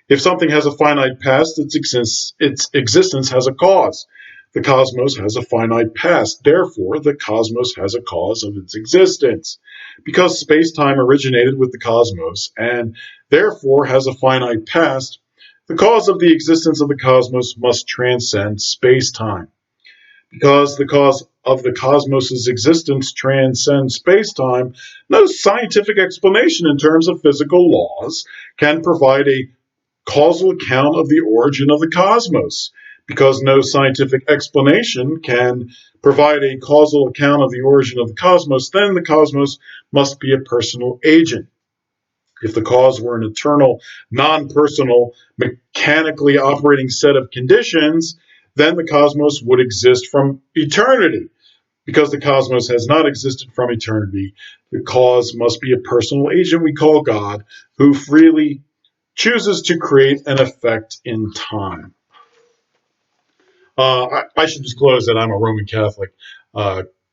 If something has a finite past, its existence has a cause. The cosmos has a finite past. Therefore, the cosmos has a cause of its existence. Because space-time originated with the cosmos and therefore has a finite past, the cause of the existence of the cosmos must transcend space-time. Because the cause of the cosmos' existence transcends space-time, no scientific explanation in terms of physical laws can provide a causal account of the origin of the cosmos. Because no scientific explanation can provide a causal account of the origin of the cosmos, then the cosmos must be a personal agent. If the cause were an eternal, non-personal, mechanically operating set of conditions, then the cosmos would exist from eternity. Because the cosmos has not existed from eternity, the cause must be a personal agent we call God, who freely chooses to create an effect in time. I should disclose that I'm a Roman Catholic.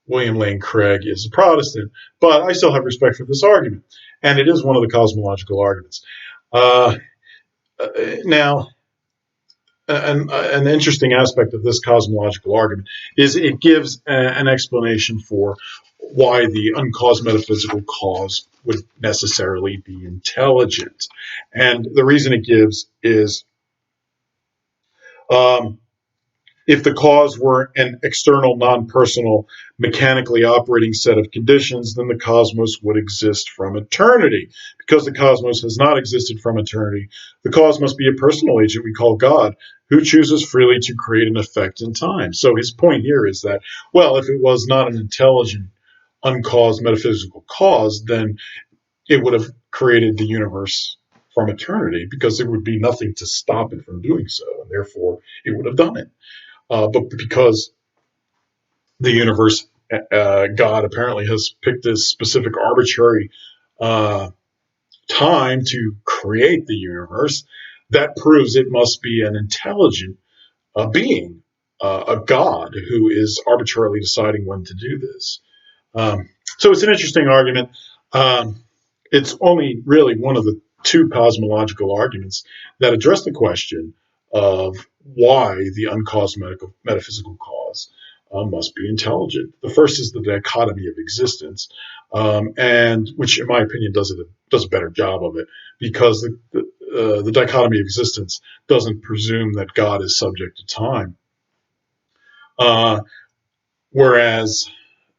William Lane Craig is a Protestant, but I still have respect for this argument, and it is one of the cosmological arguments. Now, an interesting aspect of this cosmological argument is it gives an explanation for why the uncaused metaphysical cause would necessarily be intelligent. And the reason it gives is if the cause were an external, non-personal, mechanically operating set of conditions, then the cosmos would exist from eternity. Because the cosmos has not existed from eternity, the cause must be a personal agent we call God, who chooses freely to create an effect in time. So his point here is that, well, if it was not an intelligent, uncaused metaphysical cause, then it would have created the universe from eternity, because there would be nothing to stop it from doing so, and therefore it would have done it. But because the universe God apparently has picked this specific arbitrary time to create the universe, that proves it must be an intelligent being, a God who is arbitrarily deciding when to do this. So it's an interesting argument. Um, it's only really one of the two cosmological arguments that address the question of why the uncaused metaphysical cause must be intelligent. The first is the dichotomy of existence, and which, in my opinion, does a better job of it, because the dichotomy of existence doesn't presume that God is subject to time, whereas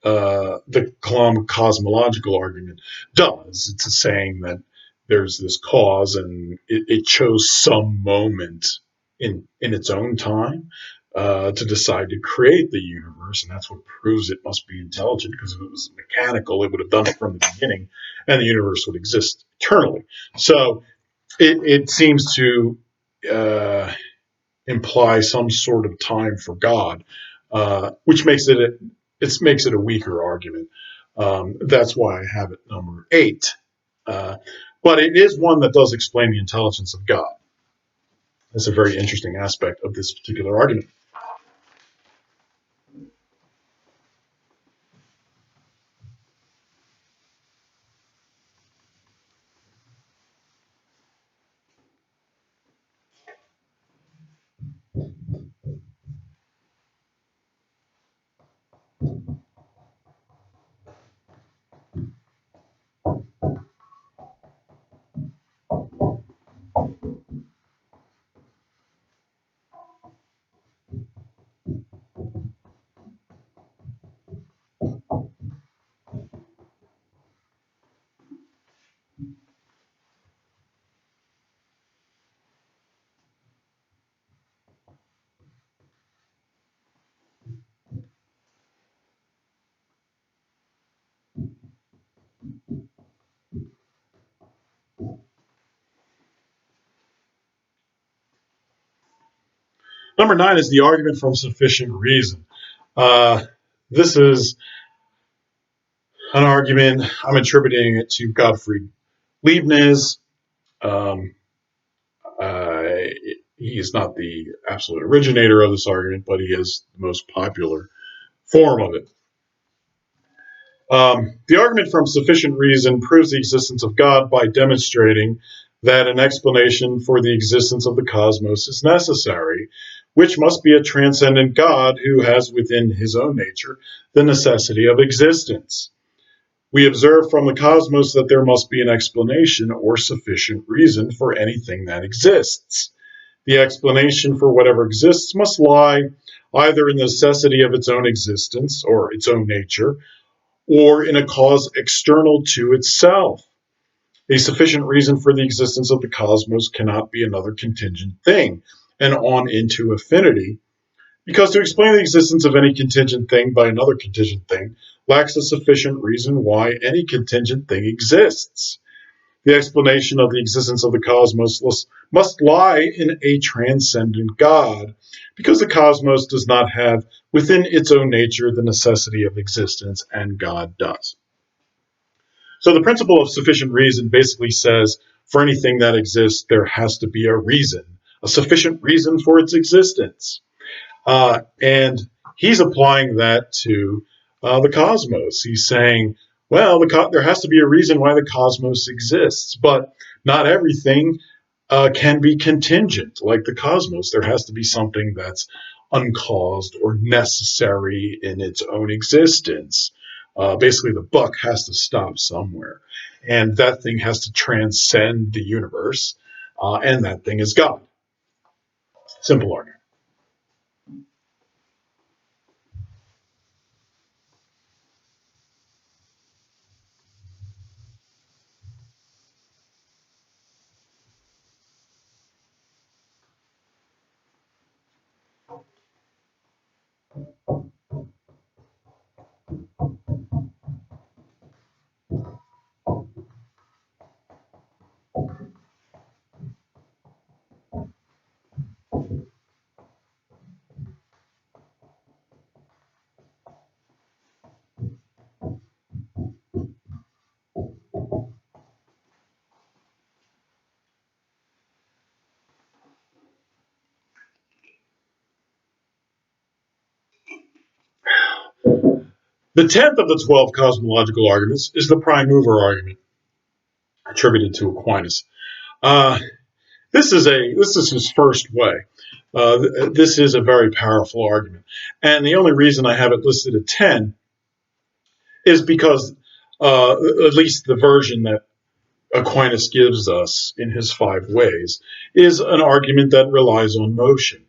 the Kalam cosmological argument does. It's saying that there's this cause and it chose some moment in its own time to decide to create the universe, and that's what proves it must be intelligent, because if it was mechanical, it would have done it from the beginning, and the universe would exist eternally. So it seems to imply some sort of time for God, which makes it a weaker argument. That's why I have it number 8. But it is one that does explain the intelligence of God. That's a very interesting aspect of this particular argument. Number 9 is the argument from sufficient reason. This is an argument, I'm attributing it to Gottfried Leibniz. Um, uh, he is not the absolute originator of this argument, but he is the most popular form of it. The argument from sufficient reason proves the existence of God by demonstrating that an explanation for the existence of the cosmos is necessary, which must be a transcendent God who has within his own nature the necessity of existence. We observe from the cosmos that there must be an explanation or sufficient reason for anything that exists. The explanation for whatever exists must lie either in the necessity of its own existence or its own nature, or in a cause external to itself. A sufficient reason for the existence of the cosmos cannot be another contingent thing, and on into affinity, because to explain the existence of any contingent thing by another contingent thing lacks a sufficient reason why any contingent thing exists. The explanation of the existence of the cosmos must lie in a transcendent God, because the cosmos does not have within its own nature the necessity of existence, and God does. So the principle of sufficient reason basically says for anything that exists, there has to be a reason, a sufficient reason for its existence. And he's applying that to the cosmos. He's saying, well, there has to be a reason why the cosmos exists, but not everything can be contingent like the cosmos. There has to be something that's uncaused or necessary in its own existence. Basically, the buck has to stop somewhere, and that thing has to transcend the universe, and that thing is God. Simple argument. The 10th of the 12 cosmological arguments is the prime mover argument, attributed to Aquinas. This is his first way. This is a very powerful argument, and the only reason I have it listed at 10 is because, at least the version that Aquinas gives us in his 5 ways, is an argument that relies on motion,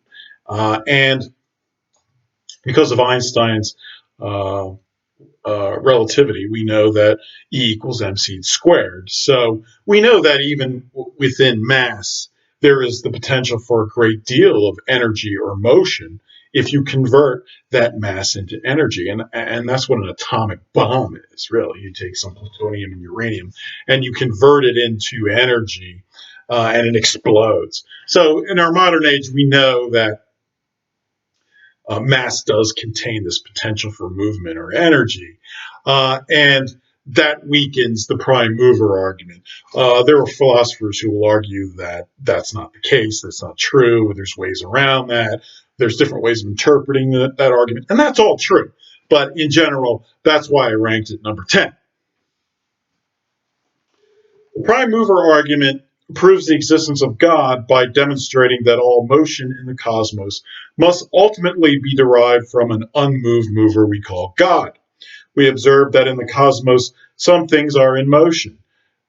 and because of Einstein's uh, relativity, we know that E equals mc squared. So we know that even within mass, there is the potential for a great deal of energy or motion if you convert that mass into energy. And that's what an atomic bomb is, really. You take some plutonium and uranium and you convert it into energy, and it explodes. So in our modern age, we know that mass does contain this potential for movement or energy, and that weakens the prime mover argument. There are philosophers who will argue that that's not the case, that's not true, there's ways around that, there's different ways of interpreting that argument, and that's all true. But in general, that's why I ranked it number 10. The prime mover argument proves the existence of God by demonstrating that all motion in the cosmos must ultimately be derived from an unmoved mover we call God. We observe that in the cosmos, some things are in motion.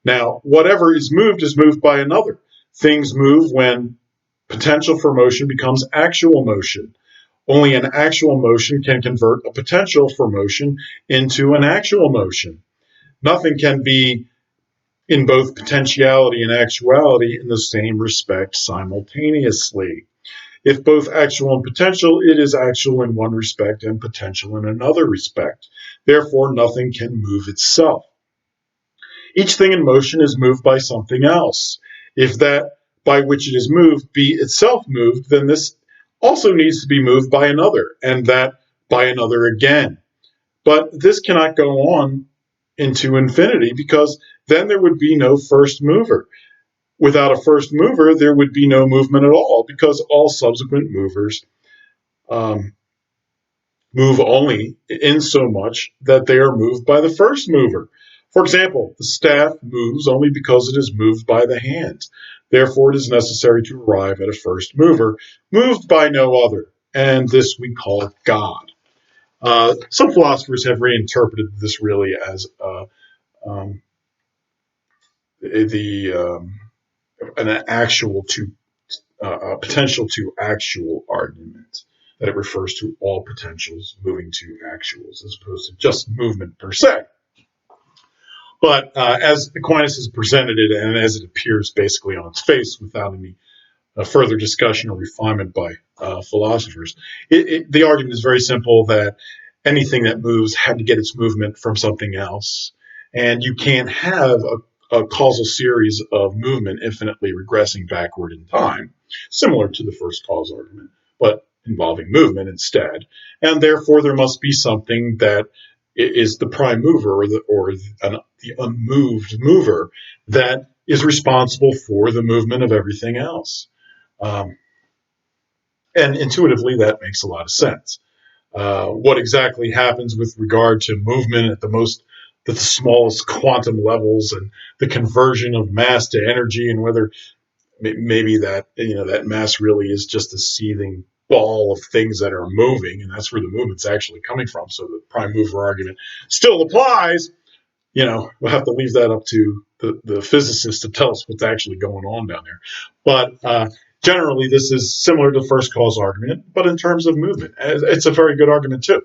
Now, whatever is moved by another. Things move when potential for motion becomes actual motion. Only an actual motion can convert a potential for motion into an actual motion. Nothing can be in both potentiality and actuality in the same respect simultaneously. If both actual and potential, it is actual in one respect and potential in another respect. Therefore, nothing can move itself. Each thing in motion is moved by something else. If that by which it is moved be itself moved, then this also needs to be moved by another, and that by another again. But this cannot go on into infinity because then there would be no first mover. Without a first mover, there would be no movement at all because all subsequent movers um, move only in so much that they are moved by the first mover. For example, the staff moves only because it is moved by the hand. Therefore, it is necessary to arrive at a first mover, moved by no other, and this we call God. Some philosophers have reinterpreted this really as um, the an actual to potential to actual argument, that it refers to all potentials moving to actuals as opposed to just movement per se. But as Aquinas has presented it and as it appears basically on its face without any further discussion or refinement by philosophers, the argument is very simple that anything that moves had to get its movement from something else. And you can't have a causal series of movement infinitely regressing backward in time, similar to the first cause argument, but involving movement instead. And therefore, there must be something that is the prime mover the unmoved mover that is responsible for the movement of everything else. Um, and intuitively, that makes a lot of sense. What exactly happens with regard to movement at the smallest quantum levels and the conversion of mass to energy, and whether maybe that that mass really is just a seething ball of things that are moving, and that's where the movement's actually coming from. So the prime mover argument still applies. We'll have to leave that up to the physicists to tell us what's actually going on down there. But generally, this is similar to the first cause argument, but in terms of movement. It's a very good argument, too.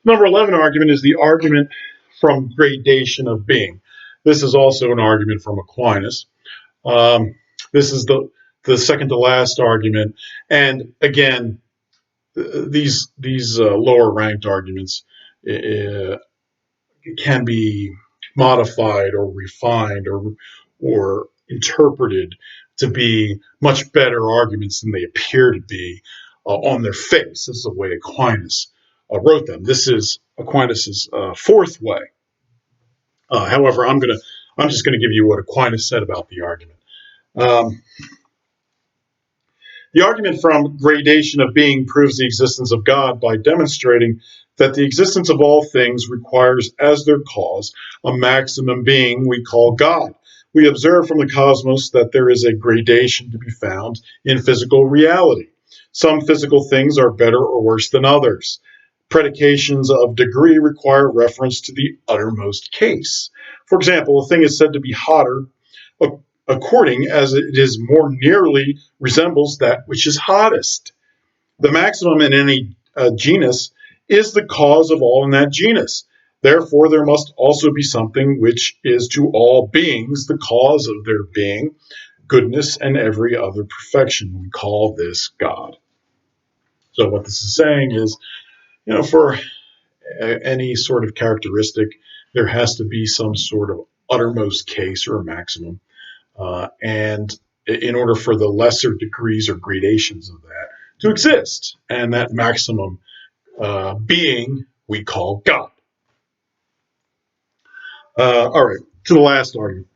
Number 11 argument is the argument from gradation of being. This is also an argument from Aquinas. Um, this is the second to last argument, and again, these lower ranked arguments uh, can be modified or refined or interpreted to be much better arguments than they appear to be on their face. This is the way Aquinas wrote them. This is Aquinas's fourth way. However, I'm just gonna give you what Aquinas said about the argument. Um, The argument from gradation of being proves the existence of God by demonstrating that the existence of all things requires as their cause a maximum being we call God. We observe from the cosmos that there is a gradation to be found in physical reality. Some physical things are better or worse than others. Predications of degree require reference to the uttermost case. For example, a thing is said to be hotter according as it is more nearly resembles that which is hottest. The maximum in any genus is the cause of all in that genus. Therefore, there must also be something which is to all beings the cause of their being, goodness, and every other perfection. We call this God. So, what this is saying is, for any sort of characteristic, there has to be some sort of uttermost case or a maximum. And in order for the lesser degrees or gradations of that to exist, and that maximum being we call God. All right, to the last argument.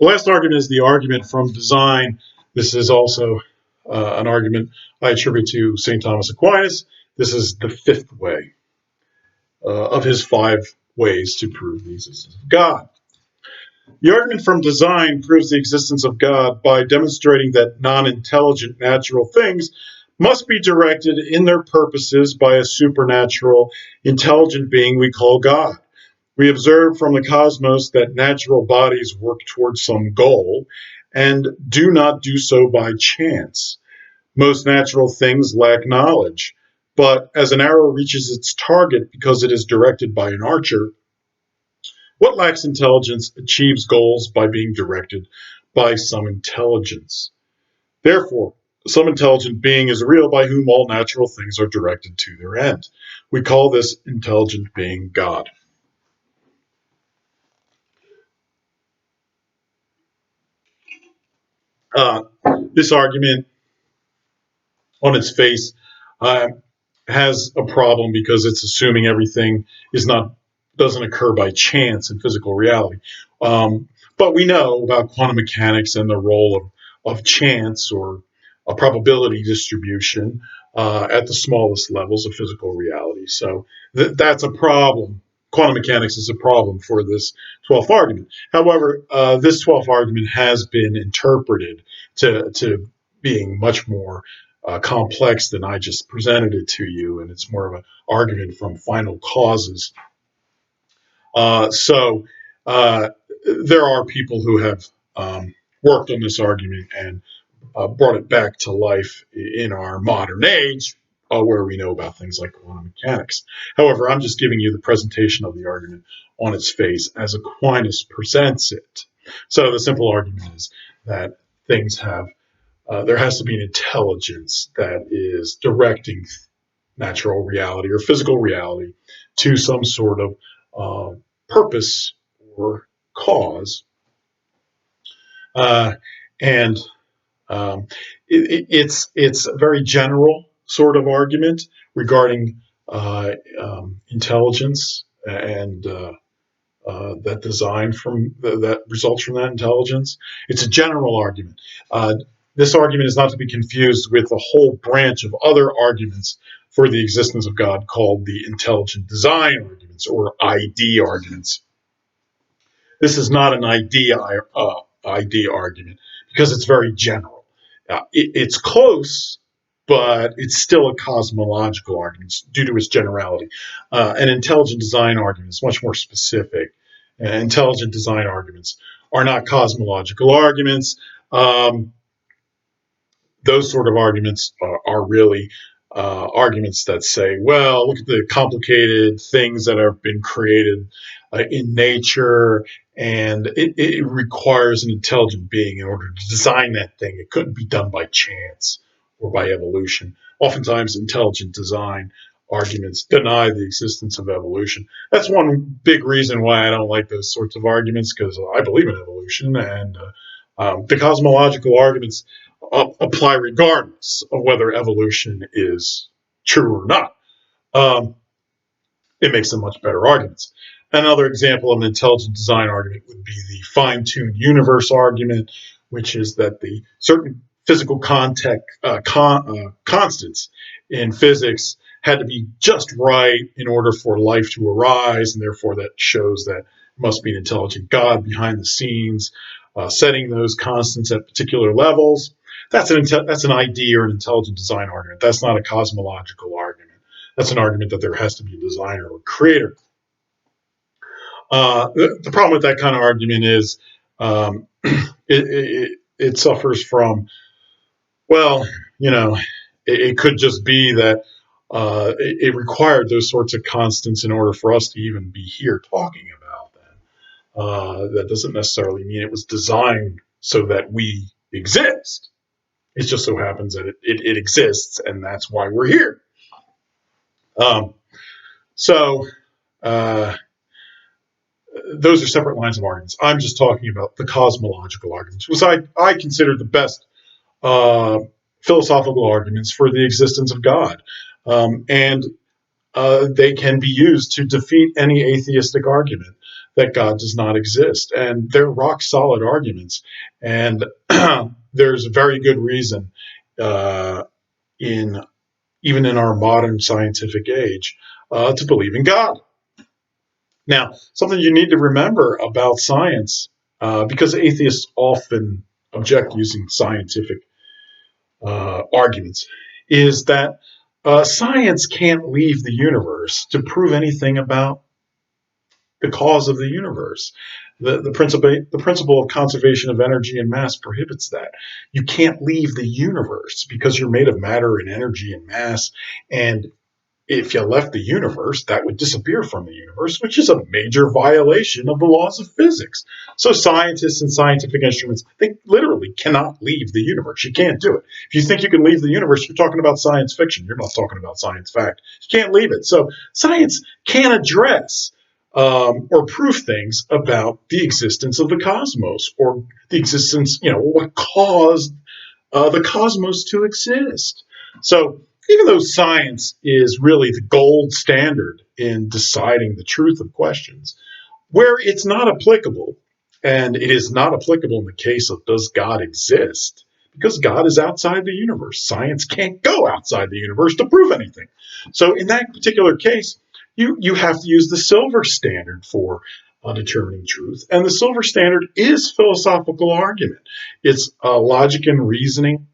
The last argument is the argument from design. This is also an argument I attribute to St. Thomas Aquinas. This is the fifth way of his 5 ways to prove the existence of God. The argument from design proves the existence of God by demonstrating that non-intelligent natural things must be directed in their purposes by a supernatural, intelligent being we call God. We observe from the cosmos that natural bodies work towards some goal and do not do so by chance. Most natural things lack knowledge, but as an arrow reaches its target because it is directed by an archer, what lacks intelligence achieves goals by being directed by some intelligence. Therefore, some intelligent being is real by whom all natural things are directed to their end. We call this intelligent being God. Uh, this argument, on its face, uh, has a problem because it's assuming everything is not doesn't occur by chance in physical reality. But we know about quantum mechanics and the role of chance or a probability distribution at the smallest levels of physical reality. So that's a problem. Quantum mechanics is a problem for this 12th argument. However, this 12th argument has been interpreted to being much more complex than I just presented it to you, and it's more of an argument from final causes. So there are people who have worked on this argument and brought it back to life in our modern age, where we know about things like quantum mechanics. However, I'm just giving you the presentation of the argument on its face as Aquinas presents it. So the simple argument is that things have there has to be an intelligence that is directing natural reality or physical reality to some sort of purpose or cause. And it's a very general sort of argument regarding intelligence and that design that results from that intelligence. It's a general argument. This argument is not to be confused with a whole branch of other arguments for the existence of God called the intelligent design arguments, or ID arguments. This is not an ID argument because it's very general. It's close, but it's still a cosmological argument due to its generality. An intelligent design argument is much more specific. Intelligent design arguments are not cosmological arguments. Those sort of arguments are really arguments that say, well, look at the complicated things that have been created in nature, and it requires an intelligent being in order to design that thing. It couldn't be done by chance or by evolution. Oftentimes, intelligent design arguments deny the existence of evolution. That's one big reason why I don't like those sorts of arguments, because I believe in evolution, and the cosmological arguments apply regardless of whether evolution is true or not. It makes them much better arguments. Another example of an intelligent design argument would be the fine-tuned universe argument, which is that the certain physical constants in physics had to be just right in order for life to arise, and therefore that shows that there must be an intelligent God behind the scenes, setting those constants at particular levels. That's an ID or an intelligent design argument. That's not a cosmological argument. That's an argument that there has to be a designer or creator. The problem with that kind of argument is it suffers from, well, it could just be that it required those sorts of constants in order for us to even be here talking about them. That doesn't necessarily mean it was designed so that we exist. It just so happens that it exists, and that's why we're here. Those are separate lines of arguments. I'm just talking about the cosmological arguments, which I consider the best philosophical arguments for the existence of God. And they can be used to defeat any atheistic argument that God does not exist. And they're rock solid arguments. And there's a very good reason even in our modern scientific age to believe in God. Now, something you need to remember about science, because atheists often object using scientific arguments, is that science can't leave the universe to prove anything about the cause of the universe. The principle of conservation of energy and mass prohibits that. You can't leave the universe because you're made of matter and energy and mass, and if you left the universe, that would disappear from the universe, which is a major violation of the laws of physics. So scientists and scientific instruments, they literally cannot leave the universe. You can't do it. If you think you can leave the universe, you're talking about science fiction. You're not talking about science fact. You can't leave it. So science can address or prove things about the existence of the cosmos, or the existence, what caused the cosmos to exist. So even though science is really the gold standard in deciding the truth of questions, where it's not applicable, and it is not applicable in the case of does God exist, because God is outside the universe. Science can't go outside the universe to prove anything. So in that particular case, you have to use the silver standard for determining truth. And the silver standard is philosophical argument. It's logic and reasoning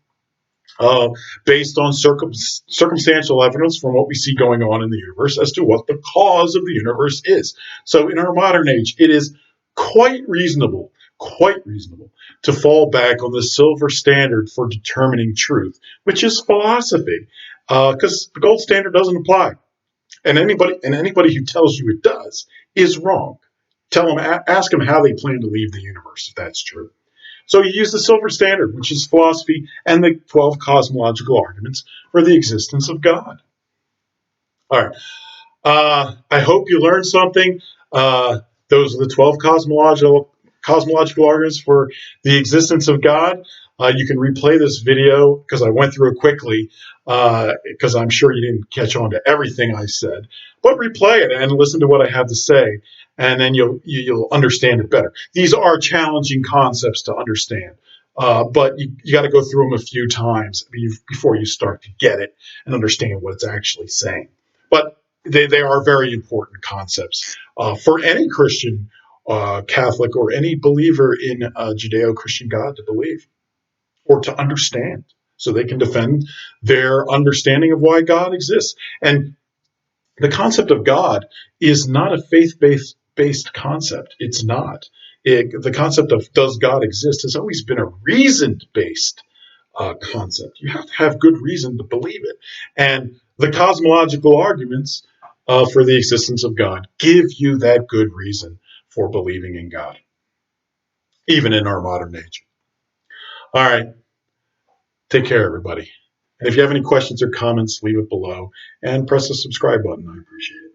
based on circumstantial evidence from what we see going on in the universe as to what the cause of the universe is. So in our modern age, it is quite reasonable to fall back on the silver standard for determining truth, which is philosophy, because the gold standard doesn't apply. And anybody who tells you it does is wrong. Ask them how they plan to leave the universe if that's true. So you use the silver standard, which is philosophy, and the 12 cosmological arguments for the existence of God. All right. I hope you learned something. Those are the 12 cosmological arguments for the existence of God. You can replay this video because I went through it quickly because I'm sure you didn't catch on to everything I said. But replay it and listen to what I have to say, and then you'll understand it better. These are challenging concepts to understand, but you got to go through them a few times before you start to get it and understand what it's actually saying. But they are very important concepts for any Christian, Catholic, or any believer in a Judeo-Christian God to believe or to understand, so they can defend their understanding of why God exists. And the concept of God is not a faith-based concept. It's not. The concept of does God exist has always been a reason-based concept. You have to have good reason to believe it. And the cosmological arguments for the existence of God give you that good reason for believing in God, even in our modern age. All right. Take care, everybody. And if you have any questions or comments, leave it below and press the subscribe button. I appreciate it.